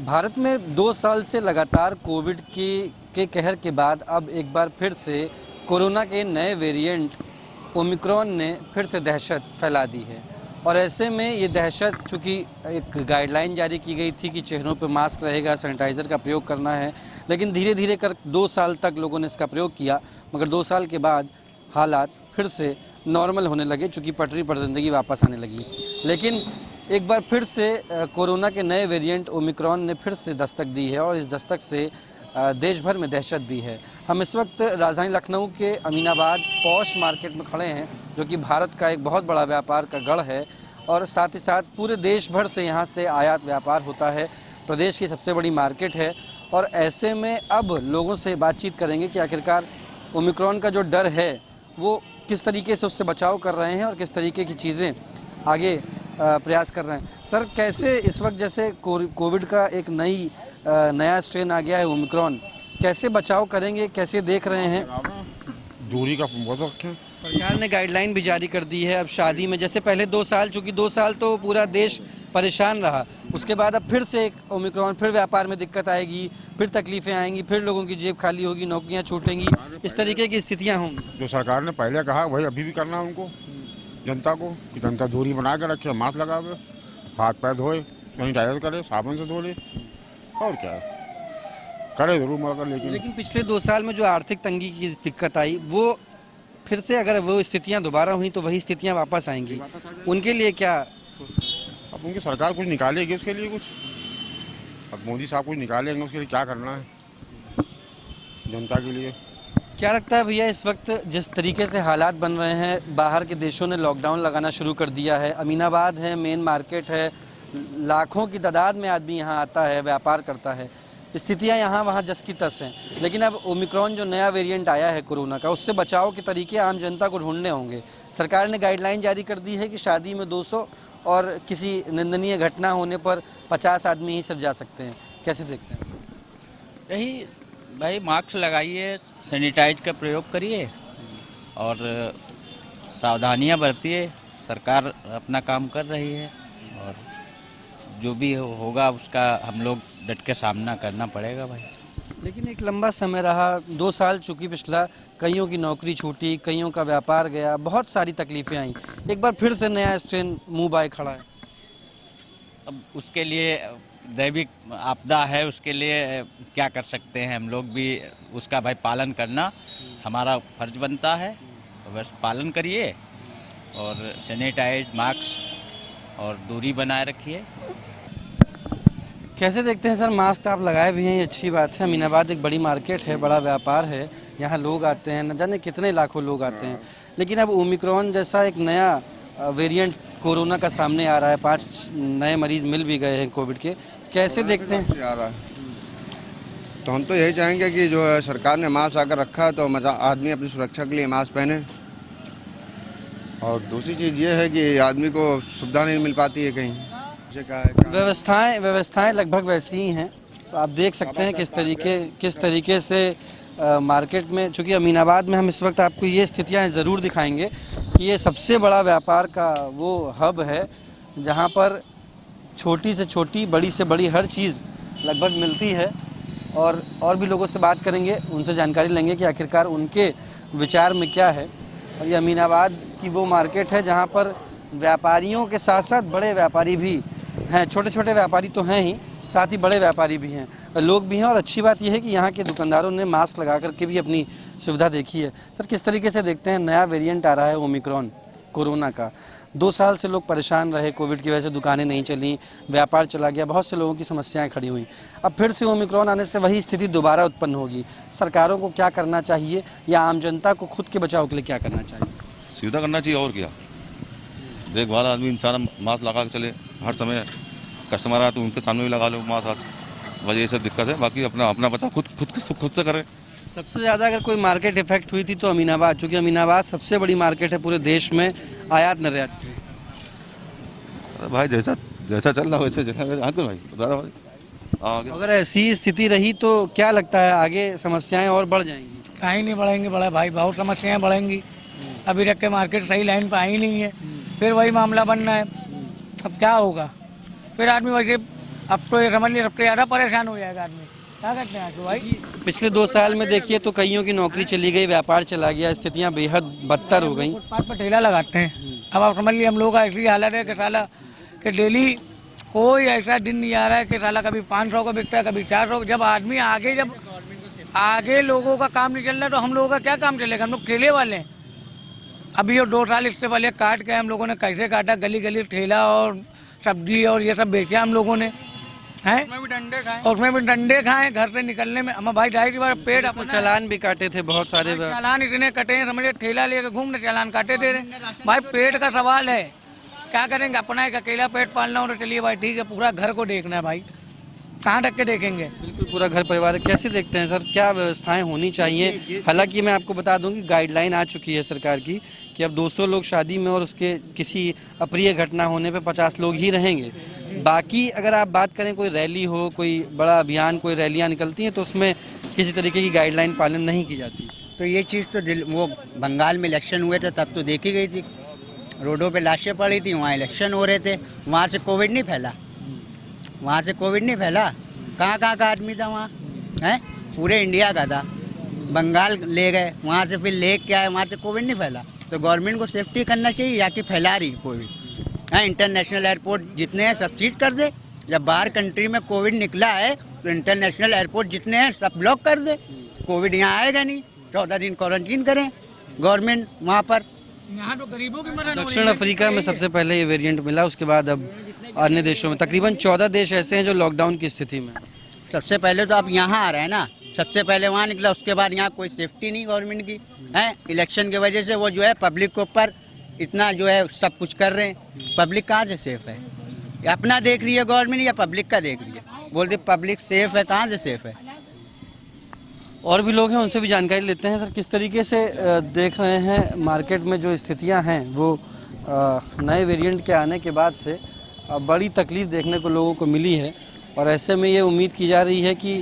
भारत में 2 साल से लगातार कोविड के कहर के बाद अब एक बार फिर से कोरोना के नए वेरिएंट ओमिक्रॉन ने फिर से दहशत फैला दी है। और ऐसे में ये दहशत, चूँकि एक गाइडलाइन जारी की गई थी कि चेहरों पर मास्क रहेगा, सैनिटाइज़र का प्रयोग करना है, लेकिन धीरे धीरे कर 2 साल तक लोगों ने इसका प्रयोग किया, मगर 2 साल के बाद हालात फिर से नॉर्मल होने लगे, चूँकि पटरी पर ज़िंदगी वापस आने लगी। लेकिन एक बार फिर से कोरोना के नए वेरिएंट ओमिक्रॉन ने फिर से दस्तक दी है और इस दस्तक से देश भर में दहशत भी है। हम इस वक्त राजधानी लखनऊ के अमीनाबाद पॉश मार्केट में खड़े हैं, जो कि भारत का एक बहुत बड़ा व्यापार का गढ़ है और साथ ही साथ पूरे देश भर से यहाँ से आयात व्यापार होता है। प्रदेश की सबसे बड़ी मार्केट है और ऐसे में अब लोगों से बातचीत करेंगे कि आखिरकार ओमिक्रॉन का जो डर है वो किस तरीके से उससे बचाव कर रहे हैं और किस तरीके की चीज़ें आगे प्रयास कर रहे हैं। सर, कैसे इस वक्त जैसे कोविड का एक नया स्ट्रेन आ गया है ओमिक्रॉन, कैसे बचाव करेंगे, कैसे देख रहे हैं? दूरी का बहुत रखें। सरकार ने गाइडलाइन भी जारी कर दी है। अब शादी में जैसे पहले 2 साल, चूँकि 2 साल तो पूरा देश परेशान रहा, उसके बाद अब फिर से एक ओमिक्रॉन, फिर व्यापार में दिक्कत आएगी, फिर तकलीफ़ें आएंगी, फिर लोगों की जेब खाली होगी, नौकरियां छूटेंगी, इस तरीके की स्थितियां होंगी। जो सरकार ने पहले कहा वही अभी भी करना है उनको, जनता को, कि जनता दूरी बना के रखे, मास्क लगावे, हाथ पैर धोए, सैनिटाइजर करे, साबुन से धो ले, और क्या है करे जरूर, मगर लेकिन पिछले 2 साल में जो आर्थिक तंगी की दिक्कत आई, वो फिर से अगर वो स्थितियां दोबारा हुई तो वही स्थितियां वापस आएंगी। उनके लिए क्या? अब उनकी सरकार कुछ निकालेगी उसके लिए, कुछ अब मोदी साहब कुछ निकालेंगे उसके लिए, क्या करना है जनता के लिए। क्या लगता है भैया, इस वक्त जिस तरीके से हालात बन रहे हैं, बाहर के देशों ने लॉकडाउन लगाना शुरू कर दिया है, अमीनाबाद है, मेन मार्केट है, लाखों की तादाद में आदमी यहाँ आता है, व्यापार करता है, स्थितियाँ यहाँ वहाँ जस की तस हैं, लेकिन अब ओमिक्रॉन जो नया वेरिएंट आया है कोरोना का, उससे बचाव के तरीके आम जनता को ढूंढने होंगे। सरकार ने गाइडलाइन जारी कर दी है कि शादी में 200 और किसी निंदनीय घटना होने पर 50 आदमी ही सिर्फ जा सकते हैं। कैसे देखते हैं? यही भाई, मास्क लगाइए, सैनिटाइज का प्रयोग करिए और सावधानियां बरतिए। सरकार अपना काम कर रही है और जो भी होगा उसका हम लोग डट के सामना करना पड़ेगा भाई। लेकिन एक लंबा समय रहा, 2 साल चूँकि पिछला, कईयों की नौकरी छूटी, कईयों का व्यापार गया, बहुत सारी तकलीफ़ें आई, एक बार फिर से नया स्ट्रेन मुँह बाए खड़ा है। अब उसके लिए दैविक आपदा है, उसके लिए क्या कर सकते हैं हम लोग भी, उसका भाई पालन करना हमारा फर्ज बनता है। बस पालन करिए और सैनिटाइज, मास्क और दूरी बनाए रखिए। कैसे देखते हैं सर? मास्क आप लगाए भी हैं, ये अच्छी बात है। अमीनाबाद एक बड़ी मार्केट है, बड़ा व्यापार है, यहाँ लोग आते हैं, न जाने कितने लाखों लोग आते हैं, लेकिन अब ओमिक्रॉन जैसा एक नया वेरिएंट कोरोना का सामने आ रहा है, 5 नए मरीज मिल भी गए हैं कोविड के। कैसे देखते हैं? आ रहा है तो हम तो यही चाहेंगे कि जो है सरकार ने मास्क आकर रखा है तो आदमी अपनी सुरक्षा के लिए मास्क पहने, और दूसरी चीज़ ये है कि आदमी को सुविधा नहीं मिल पाती है कहीं। व्यवस्थाएं लगभग वैसी ही हैं, तो आप देख सकते हैं किस तरीके से मार्केट में, चूँकि अमीनाबाद में हम इस वक्त आपको ये स्थितियाँ ज़रूर दिखाएंगे कि ये सबसे बड़ा व्यापार का वो हब है, जहाँ पर छोटी से छोटी, बड़ी से बड़ी हर चीज़ लगभग मिलती है। और भी लोगों से बात करेंगे, उनसे जानकारी लेंगे कि आखिरकार उनके विचार में क्या है। और ये अमीनाबाद की वो मार्केट है जहाँ पर व्यापारियों के साथ साथ बड़े व्यापारी भी हैं, छोटे छोटे व्यापारी तो हैं ही, साथ ही बड़े व्यापारी भी हैं, लोग भी हैं। और अच्छी बात यह है कि यहाँ के दुकानदारों ने मास्क लगा करके भी अपनी सुविधा देखी है। सर, किस तरीके से देखते हैं नया वेरिएंट आ रहा है ओमिक्रॉन कोरोना का? 2 साल से लोग परेशान रहे, कोविड की वजह से दुकानें नहीं चली, व्यापार चला गया, बहुत से लोगों की समस्याएं खड़ी हुई। अब फिर से ओमिक्रॉन आने से वही स्थिति दोबारा उत्पन्न होगी। सरकारों को क्या करना चाहिए, या आम जनता को खुद के बचाव के लिए क्या करना चाहिए? सुविधा करना चाहिए, और क्या, देखभाल आदमी इंसान मास्क लगा के चले, हर समय कस्टमर आए तो उनके सामने भी लगा लो मास्क। वजह ये सब दिक्कत है, बाकी अपना बचाव खुद से करें। सबसे ज़्यादा अगर कोई मार्केट इफेक्ट हुई थी तो अमीनाबाद, चूँकि अमीनाबाद सबसे बड़ी मार्केट है पूरे देश में आयात निर्यात की। अरे भाई, जैसा चल रहा वैसे भाई, अगर ऐसी स्थिति रही तो क्या लगता है आगे समस्याएं और बढ़ जाएंगी? कहीं नहीं बढ़ेंगी बड़ा भाई, बहुत समस्याएं बढ़ेंगी। अभी तक के मार्केट सही लाइन पर आई नहीं है, फिर वही मामला बनना है। अब क्या होगा, फिर आदमी वैसे अब तो ये समझ लीजिए सबसे ज़्यादा परेशान हो जाएगा आदमी। क्या कहते हैं आपको भाई? पिछले 2 साल में देखिए तो कईयों की नौकरी चली गई, व्यापार चला गया, स्थितियां बेहद बदतर हो गई। फुटपाथ पर ठेला लगाते हैं। अब आप समझ लीजिए हम लोगों का ऐसी हालत है कि साला कि डेली कोई ऐसा दिन नहीं आ रहा है कि साला कभी 500 का बिकता है, कभी 400। जब आदमी जब आगे लोगों का काम नहीं चल रहा तो हम लोगों का क्या काम चलेगा? हम लोग ठेले वाले हैं। अभी और 2 साल इससे पहले काट के हम लोगों ने कैसे काटा, गली गली ठेला और सब्जी और ये सब बेचा हम लोगों ने, हैं? उसमें भी डंडे खाए घर से निकलने में। हम भाई 2.5 बार पेट अपना चालान भी काटे थे बहुत सारे। चालान इतने कटे हैं, समझे ठेला लेकर घूमने चालान काटे दे रहे। भाई पेट का सवाल है, क्या करेंगे? अपना एक अकेला पेट पालना हो तो चलिए भाई ठीक है, पूरा घर को देखना है भाई, कहाँ रख के देखेंगे? बिल्कुल पूरा घर परिवार। कैसे देखते हैं सर, क्या व्यवस्थाएं होनी चाहिए? हालांकि मैं आपको बता दूं कि गाइडलाइन आ चुकी है सरकार की कि अब 200 लोग शादी में और उसके किसी अप्रिय घटना होने पे 50 लोग ही रहेंगे। बाकी अगर आप बात करें कोई रैली हो, कोई बड़ा अभियान, कोई रैलियां निकलती हैं तो उसमें किसी तरीके की गाइडलाइन पालन नहीं की जाती। तो ये चीज़ तो वो बंगाल में इलेक्शन हुए थे तब तो देखी गई थी, रोडों पे लाशें पड़ी थी, वहाँ इलेक्शन हो रहे थे, वहाँ से कोविड नहीं फैला, वहाँ से कोविड नहीं फैला। कहाँ कहाँ का आदमी था वहाँ, हैं? पूरे इंडिया का था। बंगाल ले गए, वहाँ से फिर ले के आए, वहाँ से कोविड नहीं फैला। तो गवर्नमेंट को सेफ्टी करना चाहिए या कि फैला रही कोविड, हैं? इंटरनेशनल एयरपोर्ट जितने हैं सब चीज़ कर दे। जब बाहर कंट्री में कोविड निकला है तो इंटरनेशनल एयरपोर्ट जितने हैं सब ब्लॉक कर दे, कोविड यहाँ आएगा नहीं। 14 दिन क्वारंटीन करें गवर्नमेंट वहाँ पर। यहाँ तो गरीबों की मदद। दक्षिण अफ्रीका में सबसे पहले ये वेरिएंट मिला, उसके बाद अब अन्य देशों में तकरीबन 14 देश ऐसे हैं जो लॉकडाउन की स्थिति में। सबसे पहले तो आप यहाँ आ रहे हैं ना, सबसे पहले वहाँ निकला, उसके बाद यहाँ कोई सेफ्टी नहीं गवर्नमेंट की, है? इलेक्शन की वजह से वो जो है पब्लिक के ऊपर इतना जो है सब कुछ कर रहे हैं। पब्लिक कहाँ से सेफ है? अपना देख रही है गवर्नमेंट या पब्लिक का देख रही है? बोलते पब्लिक सेफ है, कहाँ से सेफ है? और भी लोग हैं, उनसे भी जानकारी लेते हैं। सर, किस तरीके से देख रहे हैं मार्केट में जो स्थितियां हैं वो नए वेरिएंट के आने के बाद से बड़ी तकलीफ़ देखने को लोगों को मिली है, और ऐसे में ये उम्मीद की जा रही है कि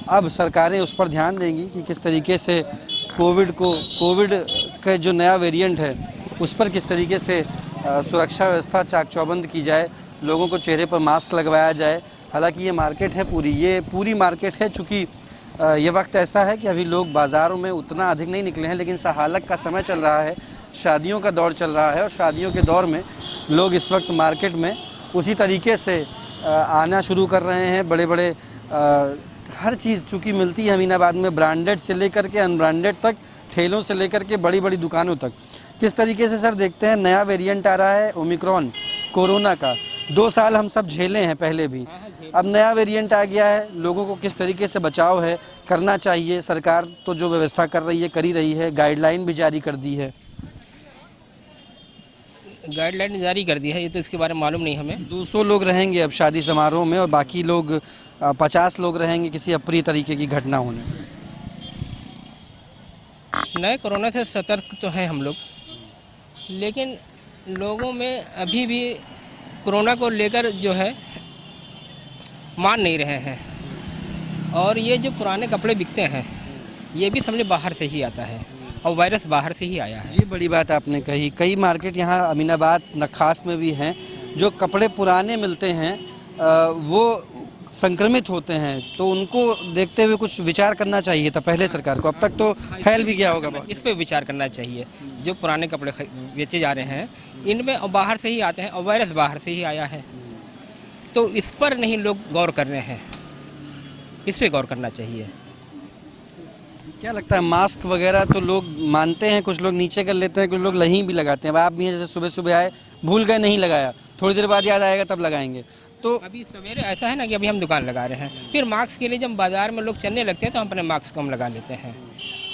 अब सरकारें उस पर ध्यान देंगी कि किस तरीके से कोविड का जो नया वेरिएंट है उस पर किस तरीके से सुरक्षा व्यवस्था चाक चौबंद की जाए, लोगों को चेहरे पर मास्क लगवाया जाए। हालांकि ये मार्केट है पूरी मार्केट है, चूँकि ये वक्त ऐसा है कि अभी लोग बाज़ारों में उतना अधिक नहीं निकले हैं, लेकिन सहालक का समय चल रहा है, शादियों का दौर चल रहा है, और शादियों के दौर में लोग इस वक्त मार्केट में उसी तरीके से आना शुरू कर रहे हैं। बड़े बड़े हर चीज़ चूँकि मिलती है अमीनाबाद में, ब्रांडेड से लेकर के अनब्रांडेड तक, ठेलों से लेकर के बड़ी बड़ी दुकानों तक। किस तरीके से सर देखते हैं नया वेरिएंट आ रहा है ओमिक्रॉन कोरोना का? 2 साल हम सब झेले हैं पहले भी, अब नया वेरिएंट आ गया है, लोगों को किस तरीके से बचाव है करना चाहिए? सरकार तो जो व्यवस्था कर रही है कर ही रही है, गाइडलाइन भी जारी कर दी है। गाइडलाइन जारी कर दी है, ये तो इसके बारे में मालूम नहीं हमें। 200 लोग रहेंगे अब शादी समारोह में, और बाकी लोग 50 लोग रहेंगे किसी अप्रिय तरीके की घटना होने में। नए कोरोना से सतर्क तो हैं हम लोग, लेकिन लोगों में अभी भी कोरोना को लेकर जो है मान नहीं रहे हैं। और ये जो पुराने कपड़े बिकते हैं ये भी समझे बाहर से ही आता है, और वायरस बाहर से ही आया है। ये बड़ी बात आपने कही। कई मार्केट यहाँ अमीनाबाद नखास में भी हैं, जो कपड़े पुराने मिलते हैं वो संक्रमित होते हैं, तो उनको देखते हुए कुछ विचार करना चाहिए था पहले सरकार को। अब तक तो फैल भी गया होगा बहुत। इस पे विचार करना चाहिए। जो पुराने कपड़े बेचे जा रहे हैं इनमें बाहर से ही आते हैं, और वायरस बाहर से ही आया है, तो इस पर नहीं लोग गौर कर रहे हैं, इस पे गौर करना चाहिए। क्या लगता है, मास्क वगैरह तो लोग मानते हैं, कुछ लोग नीचे कर लेते हैं, कुछ लोग नहीं भी लगाते हैं। अब आप भी जैसे सुबह सुबह आए, भूल गए, नहीं लगाया, थोड़ी देर बाद याद आएगा तब लगाएंगे। तो अभी सवेरे ऐसा है ना कि अभी हम दुकान लगा रहे हैं, फिर मास्क के लिए जब बाजार में लोग चलने लगते हैं तो हम अपने मास्क कम लगा लेते हैं,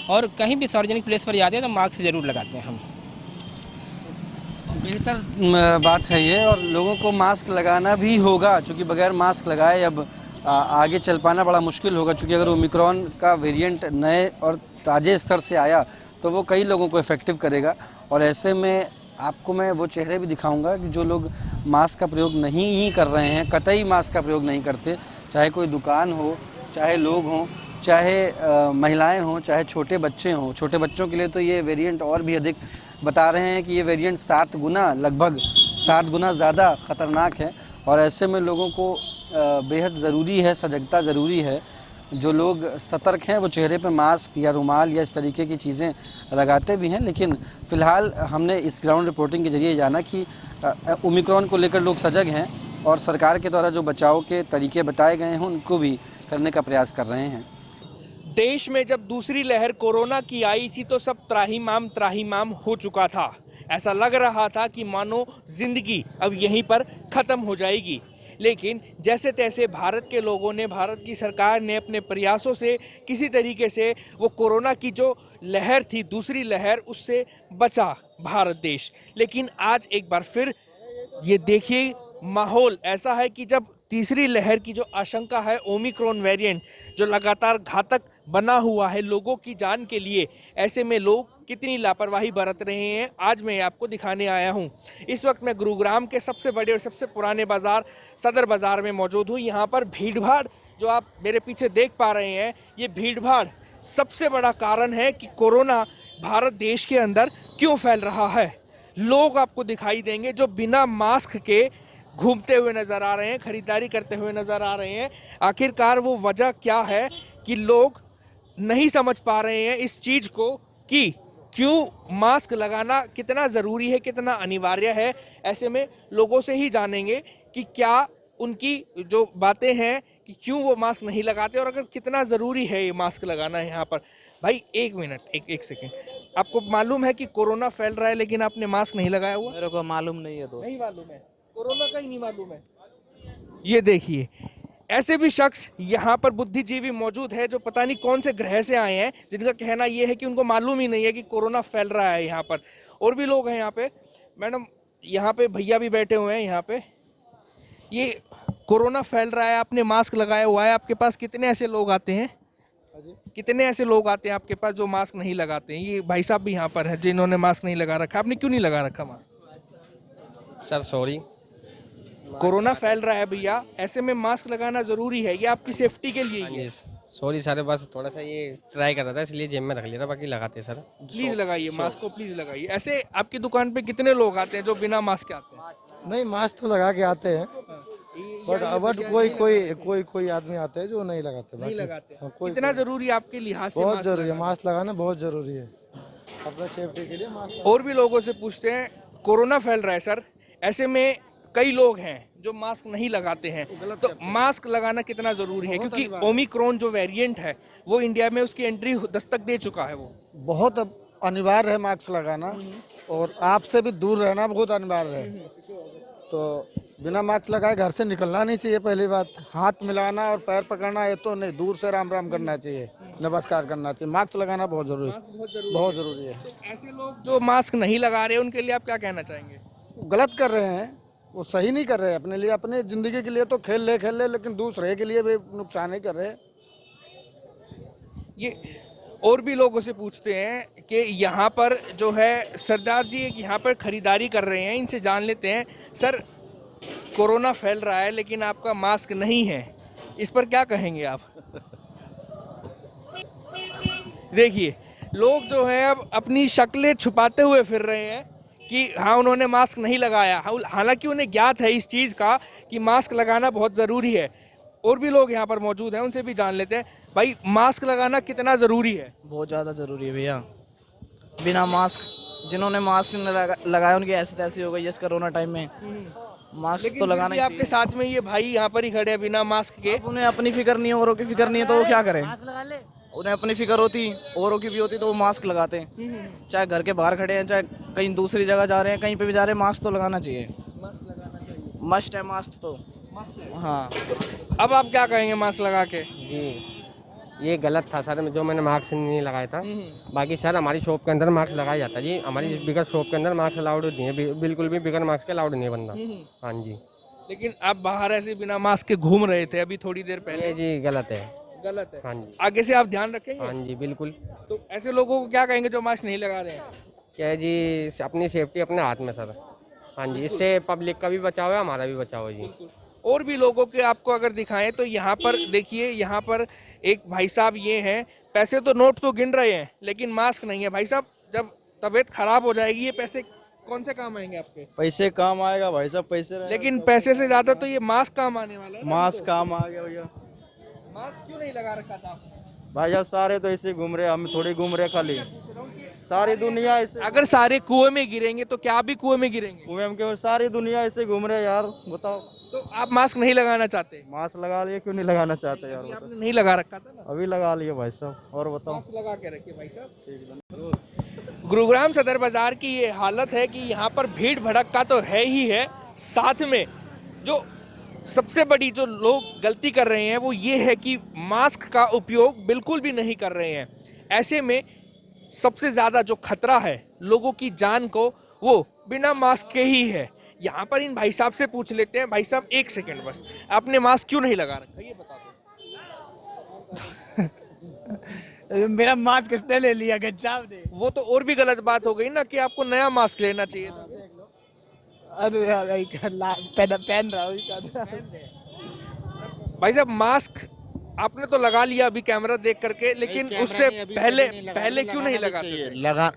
और कहीं भी सार्वजनिक प्लेस पर जाते हैं तो मास्क ज़रूर लगाते हैं हम। बेहतर बात है ये, और लोगों को मास्क लगाना भी होगा, क्योंकि बगैर मास्क लगाए अब आगे चल पाना बड़ा मुश्किल होगा। क्योंकि अगर ओमिक्रॉन का वेरिएंट नए और ताज़े स्तर से आया तो वो कई लोगों को इफ़ेक्टिव करेगा, और ऐसे में आपको मैं वो चेहरे भी दिखाऊंगा कि जो लोग मास्क का प्रयोग नहीं ही कर रहे हैं, कतई मास्क का प्रयोग नहीं करते, चाहे कोई दुकान हो, चाहे लोग हों, चाहे महिलाएं हों, चाहे छोटे बच्चे हों। छोटे बच्चों के लिए तो ये वेरिएंट और भी अधिक बता रहे हैं कि ये वेरिएंट 7 गुना, लगभग 7 गुना ज़्यादा ख़तरनाक है, और ऐसे में लोगों को बेहद ज़रूरी है, सजगता ज़रूरी है। जो लोग सतर्क हैं वो चेहरे पे मास्क या रुमाल या इस तरीके की चीज़ें लगाते भी हैं, लेकिन फ़िलहाल हमने इस ग्राउंड रिपोर्टिंग के ज़रिए जाना कि ओमिक्रॉन को लेकर लोग सजग हैं और सरकार के द्वारा जो बचाव के तरीके बताए गए हैं उनको भी करने का प्रयास कर रहे हैं। देश में जब दूसरी लहर कोरोना की आई थी तो सब त्राहिमाम हो चुका था। ऐसा लग रहा था कि मानो जिंदगी अब यहीं पर ख़त्म हो जाएगी, लेकिन जैसे तैसे भारत के लोगों ने, भारत की सरकार ने अपने प्रयासों से किसी तरीके से वो कोरोना की जो लहर थी, दूसरी लहर, उससे बचा भारत देश। लेकिन आज एक बार फिर ये देखिए माहौल ऐसा है कि जब तीसरी लहर की जो आशंका है, ओमिक्रॉन वेरिएंट जो लगातार घातक बना हुआ है लोगों की जान के लिए, ऐसे में लोग कितनी लापरवाही बरत रहे हैं आज मैं आपको दिखाने आया हूं। इस वक्त मैं गुरुग्राम के सबसे बड़े और सबसे पुराने बाजार सदर बाजार में मौजूद हूं। यहां पर भीड़-भाड़ जो आप मेरे पीछे देख पा रहे हैं, ये भीड़-भाड़ सबसे बड़ा कारण है कि कोरोना भारत देश के अंदर क्यों फैल रहा है। लोग आपको दिखाई देंगे जो बिना मास्क के घूमते हुए नजर आ रहे हैं, खरीदारी करते हुए नजर आ रहे हैं। आखिरकार वो वजह क्या है कि लोग नहीं समझ पा रहे हैं इस चीज को कि क्यों मास्क लगाना कितना ज़रूरी है, कितना अनिवार्य है। ऐसे में लोगों से ही जानेंगे कि क्या उनकी जो बातें हैं कि क्यों वो मास्क नहीं लगाते और अगर कितना ज़रूरी है ये मास्क लगाना यहाँ पर। भाई एक मिनट, एक सेकेंड, आपको मालूम है कि कोरोना फैल रहा है लेकिन आपने मास्क नहीं लगाया हुआ? मेरे को मालूम नहीं है दोस्त। नहीं मालूम है, कोरोना का ही नहीं मालूम है। ये देखिए, ऐसे भी शख्स यहाँ पर बुद्धिजीवी मौजूद है जो पता नहीं कौन से ग्रह से आए हैं, जिनका कहना ये है कि उनको मालूम ही नहीं है कि कोरोना फैल रहा है यहाँ पर। और भी लोग हैं यहाँ पे। मैडम, यहाँ पे भैया भी बैठे हुए हैं यहाँ पे। ये कोरोना फैल रहा है, आपने मास्क लगाया हुआ है, आपके पास कितने ऐसे लोग आते हैं? कितने ऐसे लोग आते हैं आपके पास जो मास्क नहीं लगाते हैं? ये भाई साहब भी यहाँ पर हैं जिन्होंने मास्क नहीं लगा रखा। आपने क्यों नहीं लगा रखा मास्क? सर सॉरी, कोरोना फैल रहा है भैया, ऐसे में मास्क लगाना जरूरी है, ये आपकी सेफ्टी के लिए ही है। सॉरी सर, बस थोड़ा सा ये ट्राई कर रहा था इसलिए जेब में रख लिया था, बाकी लगाते सर। प्लीज लगाइए मास्क को, प्लीज लगाइए। ऐसे आपकी दुकान पे कितने लोग आते हैं जो बिना मास्क के आते हैं? नहीं, मास्क तो लगा के आते हैं, बट कोई आदमी आते हैं जो नहीं लगाते। नहीं लगाते। कितना जरूरी है आपके लिहाज से? बहुत जरूरी है, मास्क लगाना बहुत जरूरी है अपने सेफ्टी के लिए मास्क। और भी लोगों से पूछते हैं, कोरोना फैल रहा है सर, ऐसे में कई लोग हैं जो मास्क नहीं लगाते हैं, तो मास्क लगाना कितना जरूरी है? क्योंकि ओमिक्रॉन जो वेरिएंट है वो इंडिया में उसकी एंट्री दस्तक दे चुका है। वो बहुत अनिवार्य है मास्क लगाना, और आपसे भी दूर रहना बहुत अनिवार्य है। तो बिना मास्क लगाए घर से निकलना नहीं चाहिए। पहली बात, हाथ मिलाना और पैर पकड़ना ये तो नहीं, दूर से राम राम करना चाहिए, नमस्कार करना चाहिए। मास्क लगाना बहुत जरूरी है। तो ऐसे लोग जो मास्क नहीं लगा रहे उनके लिए आप क्या कहना चाहेंगे? गलत कर रहे हैं, वो सही नहीं कर रहे। अपने लिए, अपने जिंदगी के लिए तो खेल ले, लेकिन दूसरे के लिए भी नुकसान ही कर रहे। ये और भी लोगों से पूछते हैं कि यहाँ पर जो है सरदार जी यहाँ पर खरीदारी कर रहे हैं, इनसे जान लेते हैं। सर, कोरोना फैल रहा है लेकिन आपका मास्क नहीं है, इस पर क्या कहेंगे आप? देखिए, लोग जो है अब अपनी शक्लें छुपाते हुए फिर रहे हैं कि हाँ उन्होंने मास्क नहीं लगाया, हालांकि उन्हें ज्ञात है इस चीज़ का कि मास्क लगाना बहुत ज़रूरी है। और भी लोग यहाँ पर मौजूद हैं, उनसे भी जान लेते हैं। भाई, मास्क लगाना कितना ज़रूरी है? बहुत ज़्यादा ज़रूरी है भैया। बिना मास्क, जिन्होंने मास्क नहीं लगाया उनकी ऐसी तैसी हो गई इस कोरोना टाइम में। मास्क तो लगाना ही आपके साथ में ये भाई यहाँ पर ही खड़े हैं बिना मास्क के। उन्हें अपनी फिक्र नहीं है, औरों की फिक्र नहीं है, तो वो क्या करें? उन्हें अपनी फिक्र होती, औरों की भी होती, तो वो मास्क लगाते हैं। चाहे घर के बाहर खड़े हैं, चाहे कहीं दूसरी जगह जा रहे हैं, कहीं पे भी जा रहे हैं, मास्क तो लगाना चाहिए। मस्ट है मास्क तो। हाँ, अब आप क्या कहेंगे मास्क लगा के? जी, ये गलत था सर, जो मैंने मास्क नहीं लगाया था। बाकी सर, हमारी शॉप के अंदर मास्क लगाया जाता है जी। हमारी बिगर शॉप के अंदर मास्क अलाउड नहीं है, बिल्कुल भी बिगर मास्क के अलाउड नहीं है बंदा। हाँ जी। लेकिन आप बाहर ऐसे बिना मास्क के घूम रहे थे अभी थोड़ी देर पहले। जी गलत है। गलत है। हाँ जी। आगे से आप ध्यान रखेंगे? हाँ जी बिल्कुल। तो ऐसे लोगों को क्या कहेंगे जो मास्क नहीं लगा रहे हैं? क्या है जी, अपनी सेफ्टी अपने हाथ में सर। हाँ जी, इससे पब्लिक का भी बचाव है, हमारा भी बचाव है जी। और भी लोगों के आपको अगर दिखाएं तो यहाँ पर देखिए, यहाँ पर एक भाई साहब ये हैं, पैसे तो नोट तो गिन रहे हैं लेकिन मास्क नहीं है। भाई साहब, जब तबीयत खराब हो जाएगी ये पैसे कौन से काम आएंगे आपके? पैसे काम आएगा भाई साहब, पैसे रहेगा लेकिन पैसे से ज्यादा तो ये मास्क काम आने वाला है ना। मास्क काम आ गया भैया। मास्क क्यों नहीं लगा रखा था आपने? भाई साहब सारे तो ऐसे घूम रहे, हम थोड़ी घूम रहे खाली, सारी दुनिया ऐसे अगर सारे कुएं में गिरेंगे तो क्या आप भी कुएं में गिरेंगे? कुएं के, सारी दुनिया ऐसे घूम रहे यार, बताओ। तो आप मास्क नहीं लगाना चाहते? मास्क लगा लिए, क्यों नहीं लगाना चाहते यार? अभी बताओ। आपने नहीं लगा रखा था ना। अभी लगा लिए भाई साहब, और बताओ। मास्क लगा के रखिए भाई साहब। गुरुग्राम सदर बाजार की ये हालत है कि यहाँ पर भीड़ भड़क्का तो है ही है, साथ में जो सबसे बड़ी जो लोग गलती कर रहे हैं वो ये है कि मास्क का उपयोग बिल्कुल भी नहीं कर रहे हैं। ऐसे में सबसे ज़्यादा जो खतरा है लोगों की जान को, वो बिना मास्क के ही है। यहाँ पर इन भाई साहब से पूछ लेते हैं। भाई साहब एक सेकंड बस, आपने मास्क क्यों नहीं लगा रखा ये बता दो। मेरा मास्क किसने ले लिया गज्जाब ने? वो तो और भी गलत बात हो गई ना कि आपको नया मास्क लेना चाहिए था। अरे पहन रहा हूँ। भाई साहब मास्क आपने तो लगा लिया अभी कैमरा देख करके, लेकिन उससे पहले क्यों नहीं लगाते थे? लगा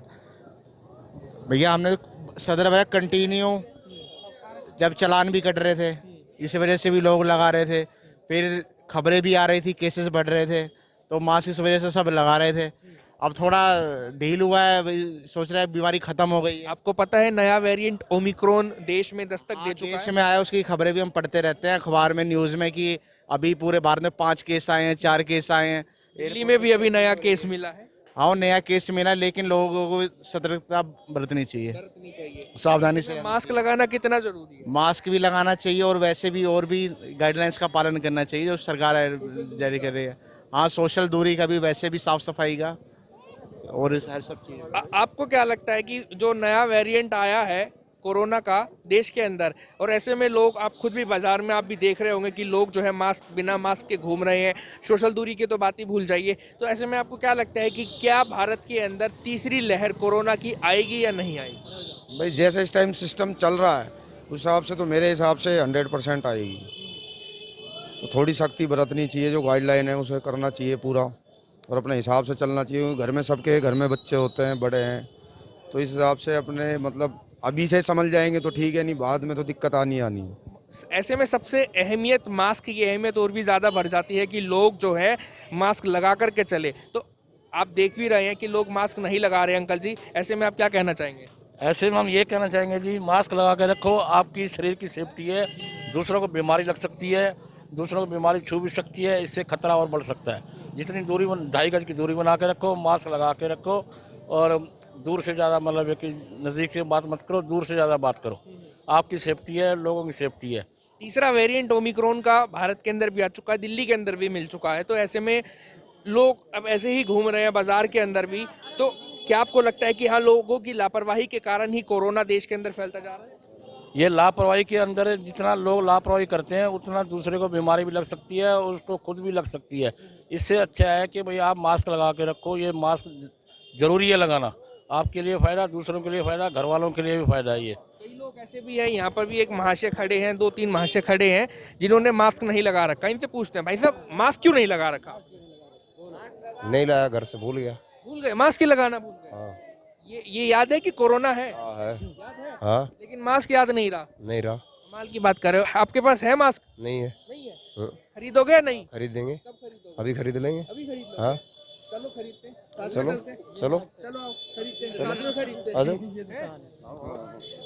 भैया, हमने सदर बाजार कंटिन्यू जब चालान भी कट रहे थे, इस वजह से भी लोग लगा रहे थे, फिर खबरें भी आ रही थी, केसेस बढ़ रहे थे, तो मास्क इस वजह से सब लगा रहे थे। अब थोड़ा ढील हुआ है, सोच रहे हैं बीमारी खत्म हो गई है। आपको पता है नया वेरिएंट ओमिक्रॉन देश में दस्तक दे चुका देश है। में आया, उसकी खबरें भी हम पढ़ते रहते हैं अखबार में, न्यूज़ में, कि अभी पूरे भारत में 5 केस आए हैं, 4 केस आए हैं। दिल्ली में भी अभी नया केस मिला है। हाँ, नया केस मिला, लेकिन लोगों को सतर्कता बरतनी चाहिए, सावधानी से। मास्क लगाना कितना जरूरी है? मास्क भी लगाना चाहिए, और वैसे भी और भी गाइडलाइंस का पालन करना चाहिए जो सरकार जारी कर रही है। हाँ, सोशल दूरी का भी, वैसे भी साफ सफाई का, और हर सब चीज़। आपको क्या लगता है कि जो नया वेरिएंट आया है कोरोना का देश के अंदर, और ऐसे में लोग, आप खुद भी बाजार में आप भी देख रहे होंगे कि लोग जो है मास्क, बिना मास्क के घूम रहे हैं, सोशल दूरी की तो बात ही भूल जाइए, तो ऐसे में आपको क्या लगता है कि क्या भारत के अंदर तीसरी लहर कोरोना की आएगी या नहीं आएगी? भाई जैसे इस टाइम सिस्टम चल रहा है उस हिसाब से तो मेरे हिसाब से 100% आएगी। तो थोड़ी सख्ती बरतनी चाहिए, जो गाइडलाइन है उसे करना चाहिए पूरा, और अपने हिसाब से चलना चाहिए। घर में सबके घर में बच्चे होते हैं, बड़े हैं, तो इस हिसाब से अपने मतलब अभी से समझ जाएंगे तो ठीक है, नहीं बाद में तो दिक्कत आनी है। ऐसे में सबसे अहमियत, मास्क की अहमियत और भी ज़्यादा बढ़ जाती है कि लोग जो है मास्क लगा करके चले। तो आप देख भी रहे हैं कि लोग मास्क नहीं लगा रहे हैं। अंकल जी, ऐसे में आप क्या कहना चाहेंगे? ऐसे में हम ये कहना चाहेंगे जी, मास्क लगा के रखो, आपकी शरीर की सेफ्टी है। दूसरों को बीमारी लग सकती है, दूसरों को बीमारी छू भी सकती है, इससे खतरा और बढ़ सकता है। जितनी दूरी 2.5 गज की दूरी बना के रखो, मास्क लगा के रखो, और दूर से ज़्यादा, मतलब कि नज़दीक से बात मत करो, दूर से ज़्यादा बात करो। आपकी सेफ्टी है, लोगों की सेफ्टी है। तीसरा वेरिएंट ओमिक्रॉन का भारत के अंदर भी आ चुका है, दिल्ली के अंदर भी मिल चुका है, तो ऐसे में लोग अब ऐसे ही घूम रहे हैं बाजार के अंदर भी। तो क्या आपको लगता है कि हाँ, लोगों की लापरवाही के कारण ही कोरोना देश के अंदर फैलता जा रहा है? ये लापरवाही के अंदर जितना लोग लापरवाही करते हैं, उतना दूसरे को बीमारी भी लग सकती है और उसको खुद भी लग सकती है। इससे अच्छा है कि भाई आप मास्क लगा के रखो। ये मास्क ज़रूरी है लगाना, आपके लिए फ़ायदा, दूसरों के लिए फ़ायदा, घर वालों के लिए भी फ़ायदा है। ये कई लोग ऐसे भी हैं, यहाँ पर भी एक महाशय खड़े हैं, 2-3 महाशय खड़े हैं जिन्होंने मास्क नहीं लगा रखा। इनसे पूछते हैं, भाई साहब मास्क क्यों नहीं लगा रखा? नहीं लाया, घर से भूल गया। भूल गए, मास्क ही लगाना भूल गए। हाँ। ये याद है कि कोरोना है? हाँ है। याद है? हाँ। लेकिन मास्क याद नहीं रहा। नहीं रहा। कमाल की बात कर रहे हो। आपके पास है मास्क? नहीं है। नहीं है। हाँ। खरीदोगे या नहीं? खरीदेंगे। कब खरीदोगे? अभी खरीद लेंगे। अभी खरीद लो। हाँ। चलो खरीदते हैं। साथ में चलो चलते हैं। चलो चलो आओ, खरीदते हैं, साथ में खरीदते हैं। आ जाओ। हैं?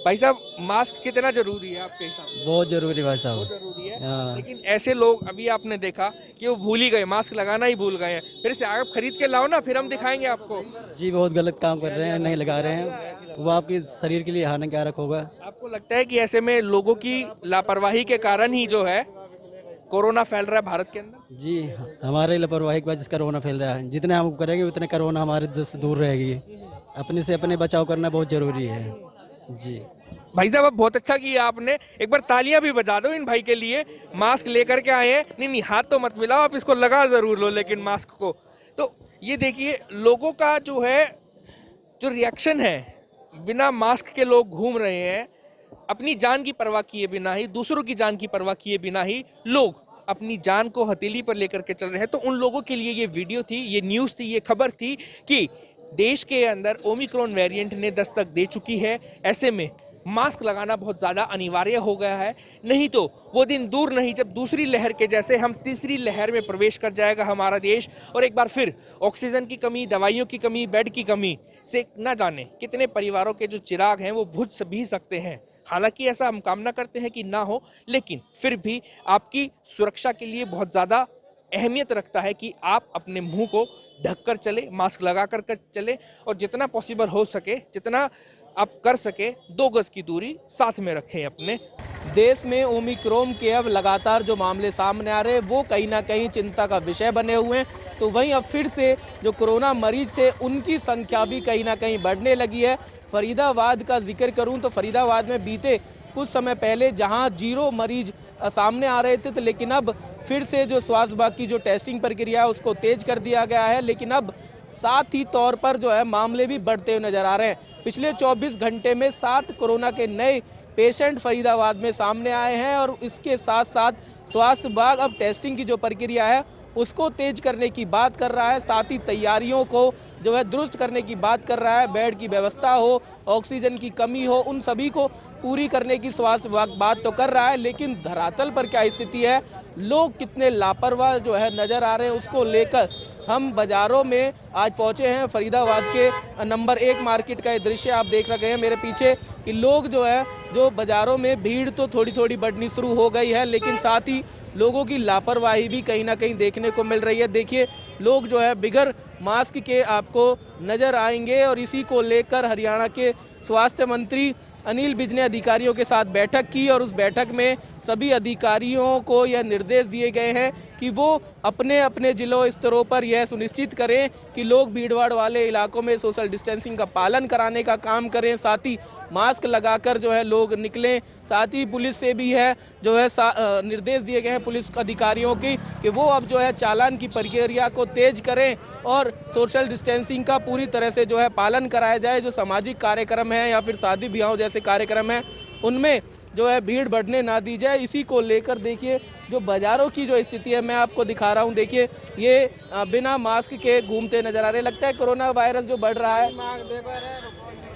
भाई साहब मास्क कितना जरूरी है आपके हिसाब से? बहुत जरूरी भाई साहब। बहुत जरूरी है। हाँ। लेकिन ऐसे लोग अभी आपने देखा कि वो भूल ही गए, मास्क लगाना ही भूल गए हैं। फिर से आप खरीद के लाओ ना, फिर हम दिखाएंगे आपको। जी बहुत गलत काम कर रहे हैं, नहीं लगा रहे हैं, वो आपके शरीर के लिए हानिकारक होगा। आपको लगता है कि ऐसे में लोगों की लापरवाही के कारण ही जो है कोरोना फैल रहा है भारत के अंदर? जी हमारे लापरवाही की वजह से कोरोना फैल रहा है। जितने हम करेंगे उतने कोरोना हमारे से दूर रहेगी। अपने से अपने बचाव करना बहुत जरूरी है। जी भाई साहब, अब बहुत अच्छा किया आपने। एक बार तालियां भी बजा दो इन भाई के लिए। मास्क लेकर के आए हैं। नहीं, हाथ तो मत मिलाओ, आप इसको लगा जरूर लो, लेकिन मास्क को। तो ये देखिए लोगों का जो है, जो रिएक्शन है, बिना मास्क के लोग घूम रहे हैं, अपनी जान की परवाह किए बिना ही, दूसरों की जान की परवाह किए बिना ही लोग अपनी जान को हथेली पर लेकर के चल रहे हैं। तो उन लोगों के लिए ये वीडियो थी, ये न्यूज़ थी, ये खबर थी कि देश के अंदर ओमिक्रॉन वेरिएंट ने दस्तक दे चुकी है। ऐसे में मास्क लगाना बहुत ज़्यादा अनिवार्य हो गया है, नहीं तो वो दिन दूर नहीं जब दूसरी लहर के जैसे हम तीसरी लहर में प्रवेश कर जाएगा हमारा देश, और एक बार फिर ऑक्सीजन की कमी, दवाइयों की कमी, बेड की कमी से न जाने कितने परिवारों के जो चिराग हैं वो बुझ भी सकते हैं। हालांकि ऐसा हम कामना करते हैं कि ना हो, लेकिन फिर भी आपकी सुरक्षा के लिए बहुत ज़्यादा अहमियत रखता है कि आप अपने मुंह को ढककर चले, मास्क लगा कर चले, और जितना पॉसिबल हो सके, जितना आप कर सके, 2 गज की दूरी साथ में रखें अपने। देश में ओमिक्रॉन के अब लगातार जो मामले सामने आ रहे हैं वो कहीं ना कहीं चिंता का विषय बने हुए हैं। तो वहीं अब फिर से जो कोरोना मरीज थे उनकी संख्या भी कहीं ना कहीं बढ़ने लगी है। फरीदाबाद का जिक्र करूं तो फरीदाबाद में बीते कुछ समय पहले जहां 0 मरीज सामने आ रहे थे, तो लेकिन अब फिर से जो स्वास्थ्य विभाग की जो टेस्टिंग प्रक्रिया है उसको तेज कर दिया गया है। लेकिन अब साथ ही तौर पर जो है मामले भी बढ़ते हुए नजर आ रहे हैं। पिछले 24 घंटे में 7 कोरोना के नए पेशेंट फरीदाबाद में सामने आए हैं, और इसके साथ साथ स्वास्थ्य विभाग अब टेस्टिंग की जो प्रक्रिया है उसको तेज करने की बात कर रहा है, साथ ही तैयारियों को जो है दुरुस्त करने की बात कर रहा है। बेड की व्यवस्था हो, ऑक्सीजन की कमी हो, उन सभी को पूरी करने की स्वास्थ्य विभाग बात तो कर रहा है, लेकिन धरातल पर क्या स्थिति है, लोग कितने लापरवाह जो है नज़र आ रहे हैं, उसको लेकर हम बाज़ारों में आज पहुंचे हैं। फरीदाबाद के नंबर 1 मार्केट का ये दृश्य आप देख रहे हैं मेरे पीछे कि लोग जो है जो बाज़ारों में भीड़ तो थोड़ी थोड़ी बढ़नी शुरू हो गई है, लेकिन साथ ही लोगों की लापरवाही भी कहीं ना कहीं देखने को मिल रही है। देखिए लोग जो है बिगर मास्क के आपको नज़र आएंगे, और इसी को लेकर हरियाणा के स्वास्थ्य मंत्री अनिल विज ने अधिकारियों के साथ बैठक की, और उस बैठक में सभी अधिकारियों को यह निर्देश दिए गए हैं कि वो अपने अपने जिलों स्तरों पर यह सुनिश्चित करें कि लोग भीड़भाड़ वाले इलाकों में सोशल डिस्टेंसिंग का पालन कराने का काम करें, साथ ही मास्क लगाकर जो है लोग निकलें। साथ ही पुलिस से भी है जो है निर्देश दिए गए हैं पुलिस अधिकारियों की कि वो अब जो है चालान की प्रक्रिया को तेज करें और सोशल डिस्टेंसिंग का पूरी तरह से जो है पालन कराया जाए। जो सामाजिक कार्यक्रम है या फिर शादी ब्याह जैसे कार्यक्रम है उनमें जो है भीड़ बढ़ने ना दी जाए। इसी को लेकर देखिए जो बाज़ारों की जो स्थिति है मैं आपको दिखा रहा हूँ। देखिए ये बिना मास्क के घूमते नज़र आ रहे, लगता है कोरोना वायरस जो बढ़ रहा है।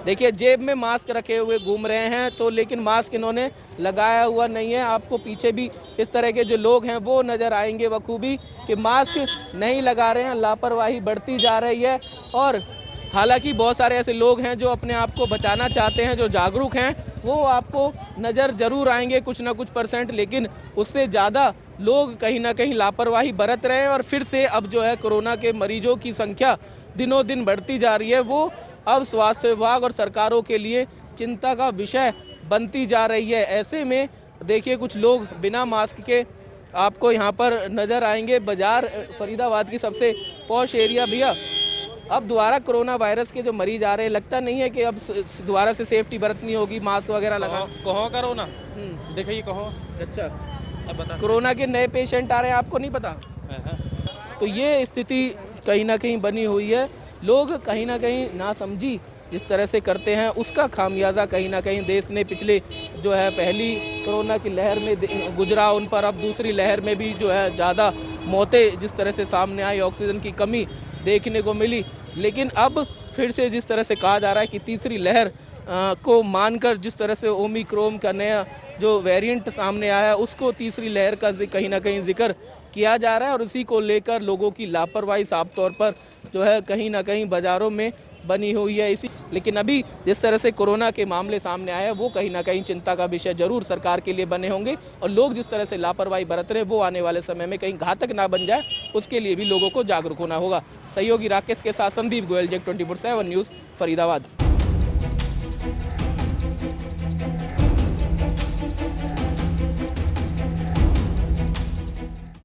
देखिए जेब में मास्क रखे हुए घूम रहे हैं, तो लेकिन मास्क इन्होंने लगाया हुआ नहीं है। आपको पीछे भी इस तरह के जो लोग हैं वो नज़र आएंगे बखूबी कि मास्क नहीं लगा रहे हैं, लापरवाही बढ़ती जा रही है। और हालांकि बहुत सारे ऐसे लोग हैं जो अपने आप को बचाना चाहते हैं, जो जागरूक हैं, वो आपको नज़र ज़रूर आएंगे कुछ ना कुछ %, लेकिन उससे ज़्यादा लोग कहीं ना कहीं लापरवाही बरत रहे हैं। और फिर से अब जो है कोरोना के मरीजों की संख्या दिनों दिन बढ़ती जा रही है, वो अब स्वास्थ्य विभाग और सरकारों के लिए चिंता का विषय बनती जा रही है। ऐसे में देखिए कुछ लोग बिना मास्क के आपको यहाँ पर नज़र आएंगे। बाज़ार फरीदाबाद की सबसे पॉश एरिया भैया, अब दोबारा कोरोना वायरस के जो मरीज आ रहे हैं, लगता नहीं है कि अब दोबारा से सेफ्टी बरतनी होगी, मास्क वगैरह लगा? कहो कोरोना देखिए कहो। अच्छा अब बता, कोरोना के नए पेशेंट आ रहे हैं, आपको नहीं पता? तो ये स्थिति कहीं ना कहीं बनी हुई है। लोग कहीं ना कहीं नासमझी जिस तरह से करते हैं उसका खामियाजा कहीं ना कहीं देश ने पिछले जो है पहली कोरोना की लहर में गुजरा, उन पर अब दूसरी लहर में भी जो है ज़्यादा मौतें जिस तरह से सामने आई, ऑक्सीजन की कमी देखने को मिली। लेकिन अब फिर से जिस तरह से कहा जा रहा है कि तीसरी लहर को मानकर जिस तरह से ओमिक्रॉन का नया जो वेरिएंट सामने आया उसको तीसरी लहर का कहीं ना कहीं जिक्र किया जा रहा है, और उसी को लेकर लोगों की लापरवाही साफ तौर पर जो है कहीं ना कहीं बाज़ारों में बनी हुई है। लेकिन अभी जिस तरह से कोरोना के मामले सामने आए हैं वो कहीं ना कहीं चिंता का विषय जरूर सरकार के लिए बने होंगे, और लोग जिस तरह से लापरवाही बरत रहे हैं वो आने वाले समय में कहीं घातक ना बन जाए, उसके लिए भी लोगों को जागरूक होना होगा। सहयोगी राकेश के साथ संदीप गोयल, जेक 24/7 न्यूज़, फरीदाबाद।